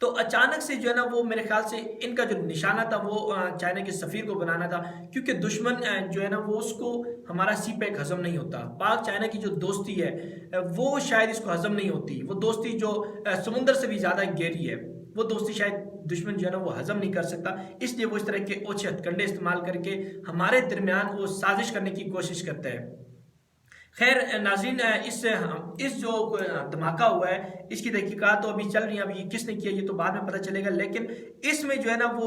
تو اچانک سے جو ہے نا وہ میرے خیال سے ان کا جو نشانہ تھا وہ چائنا کے سفیر کو بنانا تھا، کیونکہ دشمن جو ہے نا وہ اس کو ہمارا سی پیک ہضم نہیں ہوتا۔ پاک چائنا کی جو دوستی ہے وہ شاید اس کو ہضم نہیں ہوتی، وہ دوستی جو سمندر سے بھی زیادہ گہری ہے، وہ دوستی شاید دشمن جو ہے نا وہ ہضم نہیں کر سکتا، اس لیے وہ اس طرح کے اوچھے ہتھ کنڈے استعمال کر کے ہمارے درمیان وہ سازش کرنے کی کوشش کرتا ہے۔ خیر ناظرین، اس جو دھماکہ ہوا ہے اس کی تحقیقات تو ابھی چل رہی ہیں، ابھی کس نے کیا یہ تو بعد میں پتہ چلے گا، لیکن اس میں جو ہے نا وہ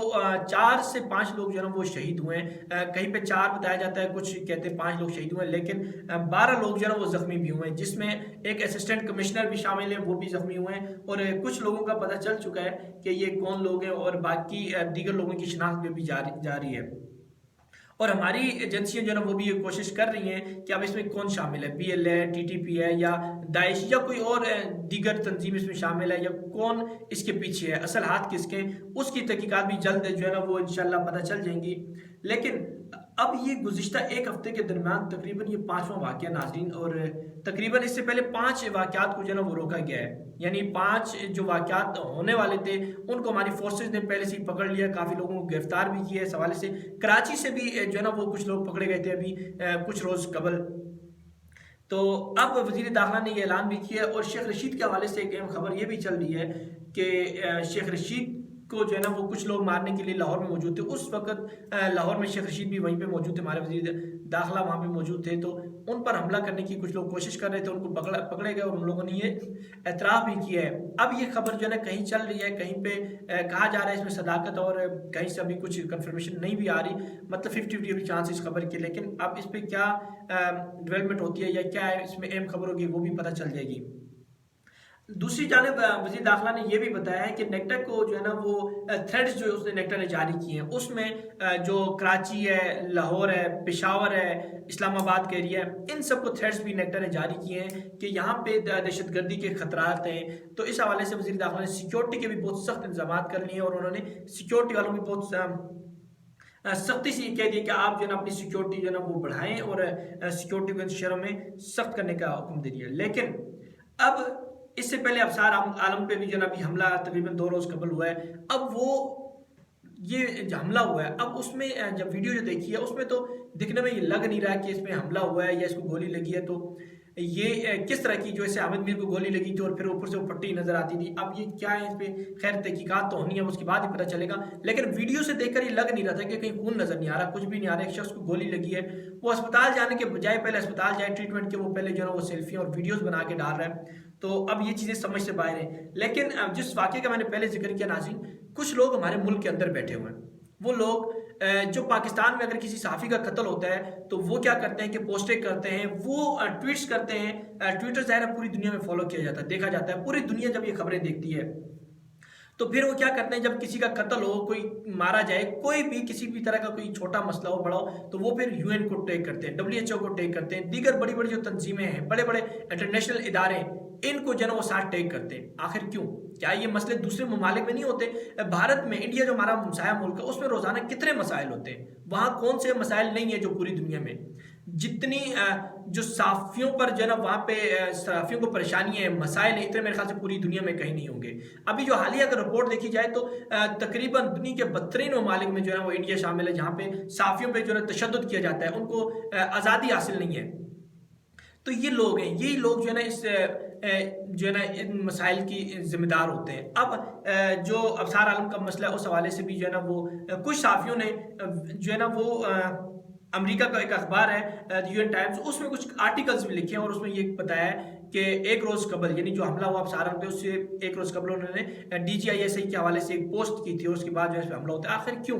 4 سے 5 لوگ جو ہے نا وہ شہید ہوئے ہیں، کہیں پہ 4 بتایا جاتا ہے، کچھ کہتے ہیں 5 لوگ شہید ہوئے ہیں، لیکن 12 لوگ جو ہے نا وہ زخمی بھی ہوئے ہیں، جس میں ایک اسسٹنٹ کمشنر بھی شامل ہیں، وہ بھی زخمی ہوئے ہیں، اور کچھ لوگوں کا پتہ چل چکا ہے کہ یہ کون لوگ ہیں، اور باقی دیگر لوگوں کی شناخت بھی جاری ہے۔ اور ہماری ایجنسیاں جو ہے نا وہ بھی یہ کوشش کر رہی ہیں کہ اب اس میں کون شامل ہے، پی ایل ہے، ٹی ٹی پی ہے، یا داعش، یا کوئی اور دیگر تنظیم اس میں شامل ہے، یا کون اس کے پیچھے ہے، اصل ہاتھ کس کے، اس کی تحقیقات بھی جلد جو ہے نا وہ انشاءاللہ پتہ چل جائیں گی۔ لیکن اب یہ گزشتہ ایک ہفتے کے درمیان تقریباً یہ 5واں واقعہ ناظرین، اور تقریباً اس سے پہلے 5 واقعات کو جو ہے نا وہ روکا گیا ہے، یعنی 5 جو واقعات ہونے والے تھے ان کو ہماری فورسز نے پہلے سے ہی پکڑ لیا، کافی لوگوں کو گرفتار بھی کیا ہے۔ اس حوالے سے کراچی سے بھی جو ہے نا وہ کچھ لوگ پکڑے گئے تھے ابھی کچھ روز قبل۔ تو اب وزیر داخلہ نے یہ اعلان بھی کیا ہے، اور شیخ رشید کے حوالے سے ایک اہم خبر یہ بھی چل رہی ہے کہ شیخ رشید کو جو ہے نا وہ کچھ لوگ مارنے کے لیے لاہور میں موجود تھے، اس وقت لاہور میں شیخ رشید بھی وہیں پہ موجود تھے، ہمارے وزیر داخلہ وہاں پہ موجود تھے، تو ان پر حملہ کرنے کی کچھ لوگ کوشش کر رہے تھے، ان کو پکڑے گئے اور ان لوگوں نے یہ اعتراف بھی کیا ہے۔ اب یہ خبر جو ہے نا کہیں چل رہی ہے، کہیں پہ کہا جا رہا ہے اس میں صداقت، اور کہیں سے ابھی کچھ کنفرمیشن نہیں بھی آ رہی، مطلب 50-50 چانس اس خبر کے، لیکن اب اس پہ کیا ڈیولپمنٹ ہوتی ہے یا کیا ہے اس میں اہم خبر ہوگی وہ بھی پتہ چل جائے گی۔ دوسری جانب وزیر داخلہ نے یہ بھی بتایا ہے کہ نیکٹا کو جو ہے نا وہ تھریڈز جو اس نے نیکٹا نے جاری کیے ہیں، اس میں جو کراچی ہے، لاہور ہے، پشاور ہے، اسلام آباد کا ایریا ہے، ان سب کو تھریڈز بھی نیکٹا نے جاری کیے ہیں کہ یہاں پہ دہشت گردی کے خطرات ہیں۔ تو اس حوالے سے وزیر داخلہ نے سیکیورٹی کے بھی بہت سخت انتظامات کر لیے ہیں، اور انہوں نے سیکیورٹی والوں کی بہت سختی سے یہ کہہ دیا کہ آپ جو ہے نا اپنی سیکیورٹی جو ہے نا وہ بڑھائیں، اور سیکیورٹی کو ان شہروں میں سخت کرنے کا حکم دے دیا۔ لیکن اب اس سے پہلے ابصار عالم پہ بھی جو ہے نا ابھی حملہ تقریباً 2 روز قبل ہوا ہے، اب وہ یہ جو حملہ ہوا ہے، اب اس میں جب ویڈیو جو دیکھی ہے اس میں تو دکھنے میں یہ لگ نہیں رہا کہ اس میں حملہ ہوا ہے یا اس کو گولی لگی ہے، تو یہ کس طرح کی، جو ایسے حامد میر کو گولی لگی تھی اور پھر اوپر سے وہ پٹی نظر آتی تھی، اب یہ کیا ہے اس پہ خیر تحقیقات تو ہونی ہے، اس کے بعد ہی پتہ چلے گا، لیکن ویڈیو سے دیکھ کر یہ لگ نہیں رہا تھا کہ کہیں خون نظر نہیں آ رہا، کچھ بھی نہیں آ رہا، ایک شخص کو گولی لگی ہے، وہ اسپتال جانے کے بجائے پہلے اسپتال جائے ٹریٹمنٹ کے، وہ پہلے جو ہے نا وہ سیلفیاں اور ویڈیوز بنا کے ڈال رہا ہے، تو اب یہ چیزیں سمجھ سے باہر ہیں۔ لیکن جس واقعے کا میں نے پہلے ذکر کیا ناظرین، کچھ لوگ ہمارے ملک کے اندر بیٹھے ہوئے ہیں، وہ لوگ جو پاکستان میں اگر کسی صحافی کا قتل ہوتا ہے تو وہ کیا کرتے ہیں کہ پوسٹیں کرتے ہیں، وہ ٹویٹس کرتے ہیں، ٹویٹر ظاہر ہے پوری دنیا میں فالو کیا جاتا ہے، دیکھا جاتا ہے، پوری دنیا جب یہ خبریں دیکھتی ہے تو پھر وہ کیا کرتے ہیں، جب کسی کا قتل ہو، کوئی مارا جائے، کوئی بھی کسی بھی طرح کا کوئی چھوٹا مسئلہ ہو، بڑا ہو، تو وہ پھر یو این کو ٹیک کرتے ہیں، WHO کو ٹیک کرتے ہیں، دیگر بڑی بڑی جو تنظیمیں ہیں، بڑے بڑے انٹرنیشنل ادارے، ان کو جو ہے نا وہ ساتھ ٹیک کرتے ہیں۔ آخر کیوں؟ کیا یہ مسئلے دوسرے ممالک میں نہیں ہوتے؟ بھارت میں، انڈیا جو ہمارا ہمسایہ ملک ہے، اس میں روزانہ کتنے مسائل ہوتے ہیں، وہاں کون سے مسائل نہیں ہیں جو پوری دنیا میں جتنی جو صحافیوں پر جو ہے نا وہاں پہ صحافیوں کو پریشانیاں ہیں، مسائل ہیں، اتنے میرے خیال سے پوری دنیا میں کہیں نہیں ہوں گے۔ ابھی جو حالیہ اگر رپورٹ دیکھی جائے تو تقریباً دنیا کے 32 ممالک میں جو ہے نا وہ انڈیا شامل ہے، جہاں پہ صحافیوں پہ جو ہے نا تشدد کیا جاتا ہے، ان کو آزادی حاصل نہیں ہے۔ تو یہ لوگ ہیں، یہی لوگ جو ہے نا اس جو ہے نا ان مسائل کی ذمہ دار ہوتے ہیں۔ اب جو ابصار عالم کا مسئلہ ہے اس حوالے سے بھی جو ہے نا وہ کچھ صحافیوں نے جو ہے نا وہ امریکہ کا ایک اخبار ہے یو این ٹائمز، اس میں کچھ آرٹیکلز بھی لکھے ہیں، اور اس میں یہ بتایا ہے کہ ایک روز قبل، یعنی جو حملہ ہوا ابصار عالم پہ، اس سے ایک روز قبل انہوں نے DGISI کے حوالے سے ایک پوسٹ کی تھی، اور اس کے بعد جو ہے اس پہ حملہ ہوتا ہے۔ آخر کیوں؟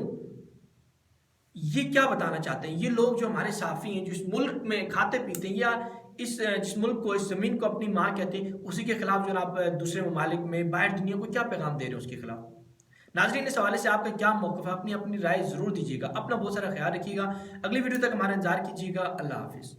یہ کیا بتانا چاہتے ہیں یہ لوگ جو ہمارے صحافی ہیں، جو اس ملک میں کھاتے پیتے ہیں، یا جس ملک کو، اس زمین کو اپنی ماں کہتے ہیں، اسی کے خلاف جو ہے آپ دوسرے ممالک میں، باہر دنیا کو کیا پیغام دے رہے ہیں اس کے خلاف؟ ناظرین، اس حوالے سے آپ کا کیا موقف ہے؟ اپنی رائے ضرور دیجیے گا، اپنا بہت سارا خیال رکھیے گا، اگلی ویڈیو تک ہمارا انتظار کیجیے گا۔ اللہ حافظ۔